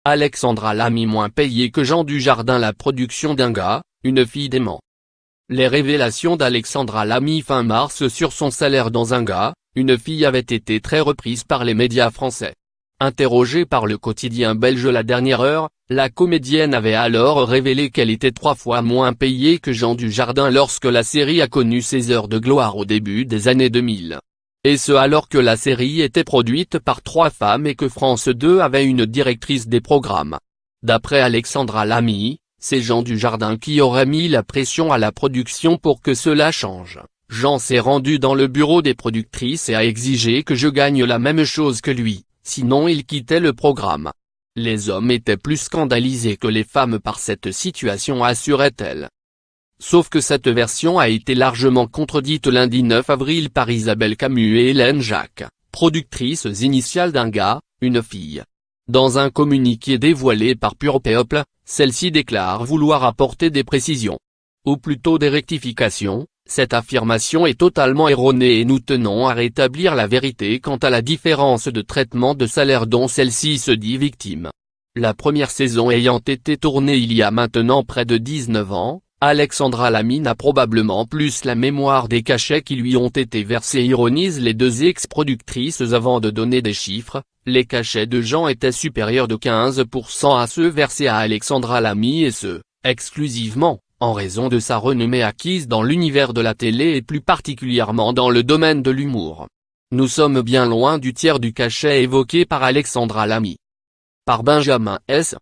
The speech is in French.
Alexandra Lamy moins payée que Jean Dujardin. La production d'un gars, une fille d'aimant. Les révélations d'Alexandra Lamy fin mars sur son salaire dans un gars, une fille avaient été très reprises par les médias français. Interrogée par le quotidien belge La Dernière Heure, la comédienne avait alors révélé qu'elle était 3 fois moins payée que Jean Dujardin lorsque la série a connu ses heures de gloire au début des années 2000. Et ce alors que la série était produite par 3 femmes et que France 2 avait une directrice des programmes. D'après Alexandra Lamy, c'est Jean Dujardin qui aurait mis la pression à la production pour que cela change. Jean s'est rendu dans le bureau des productrices et a exigé que je gagne la même chose que lui, sinon il quittait le programme. Les hommes étaient plus scandalisés que les femmes par cette situation, assurait-elle. Sauf que cette version a été largement contredite lundi 9 avril par Isabelle Camus et Hélène Jacques, productrices initiales d'un gars, une fille. Dans un communiqué dévoilé par Pure People, celle-ci déclare vouloir apporter des précisions. Ou plutôt des rectifications. Cette affirmation est totalement erronée et nous tenons à rétablir la vérité quant à la différence de traitement de salaire dont celle-ci se dit victime. La première saison ayant été tournée il y a maintenant près de 19 ans, Alexandra Lamy n'a probablement plus la mémoire des cachets qui lui ont été versés, ironisent les 2 ex-productrices avant de donner des chiffres. Les cachets de Jean étaient supérieurs de 15% à ceux versés à Alexandra Lamy et ce, exclusivement, en raison de sa renommée acquise dans l'univers de la télé et plus particulièrement dans le domaine de l'humour. Nous sommes bien loin du tiers du cachet évoqué par Alexandra Lamy. Par Benjamin S.